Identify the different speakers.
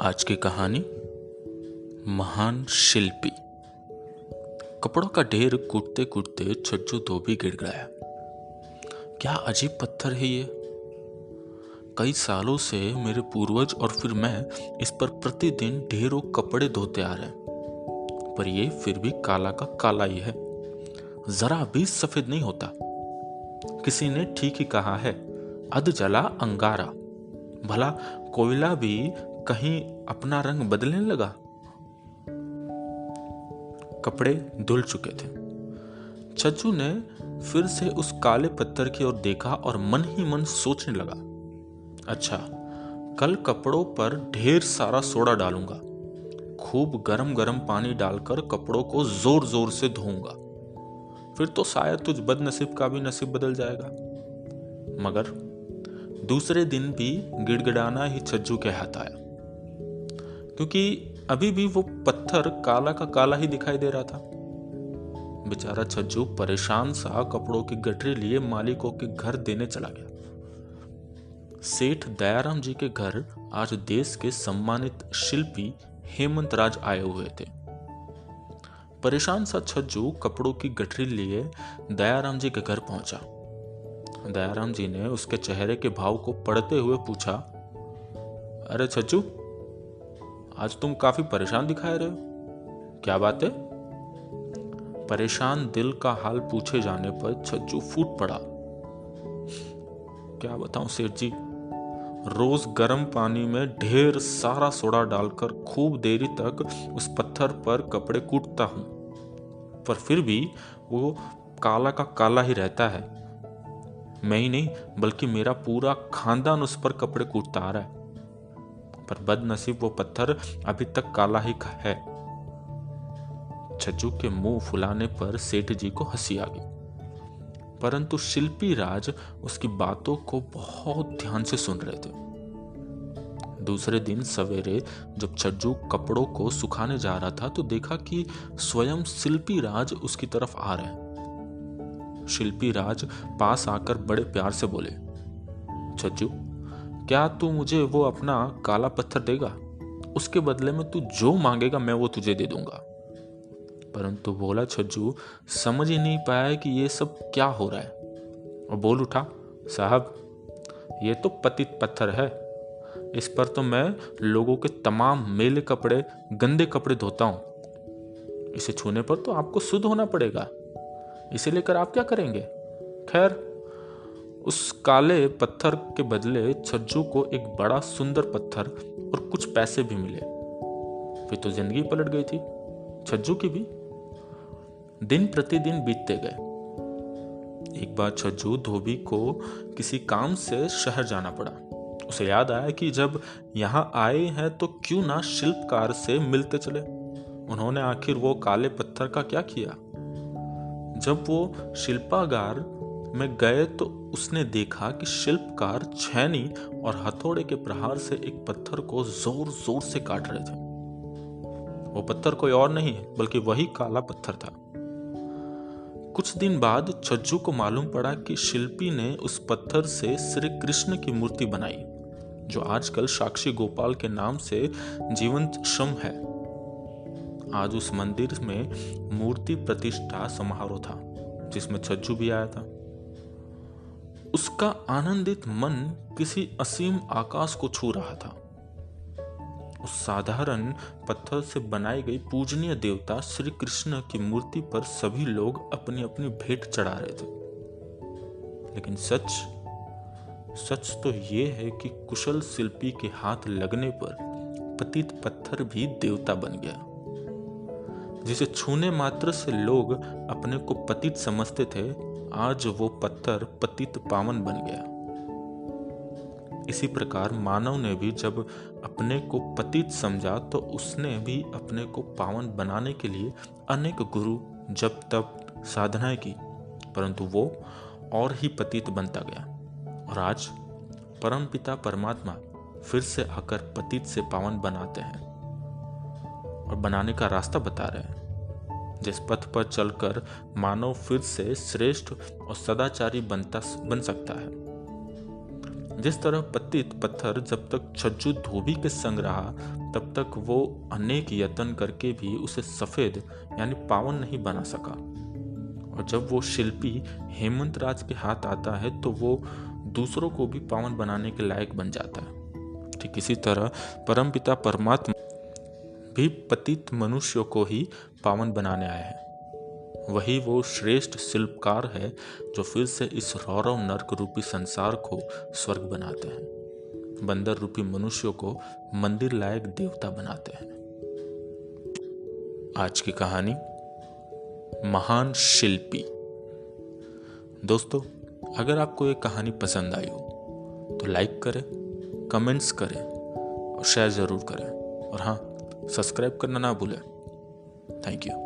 Speaker 1: आज की कहानी महान शिल्पी। कपड़ों का ढेर कूटते कूटते छज्जू धोबी गिड़गिड़ाया। क्या अजीब पत्थर है ये। कई सालों से मेरे पूर्वज और फिर मैं इस पर प्रतिदिन ढेरों कपड़े धोते आ रहे हैं, पर ये फिर भी काला का काला ही है, जरा भी सफेद नहीं होता। किसी ने ठीक ही कहा है, अध जला अंगारा। भला कोयला भी कहीं अपना रंग बदलने लगा। कपड़े धुल चुके थे। छज्जू ने फिर से उस काले पत्थर की ओर देखा और मन ही मन सोचने लगा, अच्छा, कल कपड़ों पर ढेर सारा सोडा डालूंगा, खूब गरम गरम पानी डालकर कपड़ों को जोर जोर से धोऊंगा, फिर तो शायद तुझ बदनसीब का भी नसीब बदल जाएगा। मगर दूसरे दिन भी गिड़गिड़ाना ही छज्जू के हाथ आया, क्योंकि अभी भी वो पत्थर काला का काला ही दिखाई दे रहा था। बेचारा छज्जू परेशान सा कपड़ों की गठरी लिए मालिकों के घर देने चला गया। सेठ दयाराम जी के घर आज देश के सम्मानित शिल्पी हेमंत राज आए हुए थे। परेशान सा छज्जू कपड़ों की गठरी लिए दयाराम जी के घर पहुंचा। दयाराम जी ने उसके चेहरे के भाव को पढ़ते हुए पूछा, अरे छज्जू, आज तुम काफी परेशान दिखाई रहे हो, क्या बात है? परेशान दिल का हाल पूछे जाने पर छज्जू फूट पड़ा। क्या बताऊं सेठ जी, रोज गर्म पानी में ढेर सारा सोडा डालकर खूब देरी तक उस पत्थर पर कपड़े कूटता हूं, पर फिर भी वो काला का काला ही रहता है। मैं ही नहीं बल्कि मेरा पूरा खानदान उस पर कपड़े कूटता आ रहा है, पर बदनसीब वो पत्थर अभी तक काला ही है। छज्जू के मुंह फुलाने पर सेठ जी को हंसी आ गई, परंतु शिल्पी राज उसकी बातों को बहुत ध्यान से सुन रहे थे। दूसरे दिन सवेरे जब छज्जू कपड़ों को सुखाने जा रहा था तो देखा कि स्वयं शिल्पी राज उसकी तरफ आ रहे हैं। शिल्पी राज पास आकर बड़े प्यार से बोले, छज्जू, क्या तू मुझे वो अपना काला पत्थर देगा? उसके बदले में तू जो मांगेगा मैं वो तुझे दे दूंगा। परंतु बोला छज्जू समझ ही नहीं पाया कि ये सब क्या हो रहा है और बोल उठा, साहब, ये तो पतित पत्थर है। इस पर तो मैं लोगों के तमाम मैले कपड़े, गंदे कपड़े धोता हूं। इसे छूने पर तो आपको शुद्ध होना पड़ेगा। इसे लेकर आप क्या करेंगे? खैर, उस काले पत्थर के बदले छज्जू को एक बड़ा सुंदर पत्थर और कुछ पैसे भी मिले। फिर तो जिंदगी पलट गई थी छज्जू की भी। दिन प्रतिदिन बीतते गए। एक बार छज्जू धोबी को किसी काम से शहर जाना पड़ा। उसे याद आया कि जब यहाँ आए हैं तो क्यों ना शिल्पकार से मिलते चले। उन्होंने आखिर वो काले पत्थर का क्या किया? जब वो शिल्पागार में गए तो उसने देखा कि शिल्पकार छेनी और हथौड़े के प्रहार से एक पत्थर को जोर जोर से काट रहे थे। वो पत्थर कोई और नहीं बल्कि वही काला पत्थर था। कुछ दिन बाद छज्जू को मालूम पड़ा कि शिल्पी ने उस पत्थर से श्री कृष्ण की मूर्ति बनाई, जो आजकल साक्षी गोपाल के नाम से जीवंत शम है। आज उस मंदिर में मूर्ति प्रतिष्ठा समारोह था, जिसमें छज्जू भी आया था। उसका आनंदित मन किसी असीम आकाश को छू रहा था। उस साधारण पत्थर से बनाई गई पूजनीय देवता श्री कृष्ण की मूर्ति पर सभी लोग अपनी अपनी भेंट चढ़ा रहे थे। लेकिन सच तो ये है कि कुशल शिल्पी के हाथ लगने पर पतित पत्थर भी देवता बन गया। जिसे छूने मात्र से लोग अपने को पतित समझते थे, आज वो पत्थर पतित पावन बन गया। इसी प्रकार मानव ने भी जब अपने को पतित समझा तो उसने भी अपने को पावन बनाने के लिए अनेक गुरु, जप, तप, साधनाएं की, परंतु वो और ही पतित बनता गया। और आज परमपिता परमात्मा फिर से आकर पतित से पावन बनाते हैं और बनाने का रास्ता बता रहे हैं, जिस पथ पर चलकर मानव फिर से श्रेष्ठ और सदाचारी बन सकता है। जिस तरह पतित पत्थर जब तक छज्जू धोबी के संग रहा तब तक वो अनेक यत्न करके भी उसे सफेद यानी पावन नहीं बना सका, और जब वो शिल्पी हेमंत राज के हाथ आता है तो वो दूसरों को भी पावन बनाने के लायक बन जाता है। ठीक इसी तरह परमपिता परमात्मा भी पतित मनुष्यों को ही पावन बनाने आए हैं। वही वो श्रेष्ठ शिल्पकार है जो फिर से इस रौरव नर्क रूपी संसार को स्वर्ग बनाते हैं, बंदर रूपी मनुष्यों को मंदिर लायक देवता बनाते हैं। आज की कहानी महान शिल्पी। दोस्तों, अगर आपको ये कहानी पसंद आई हो तो लाइक करें, कमेंट्स करें और शेयर ज़रूर करें, और हाँ, सब्सक्राइब करना ना भूलें। Thank you.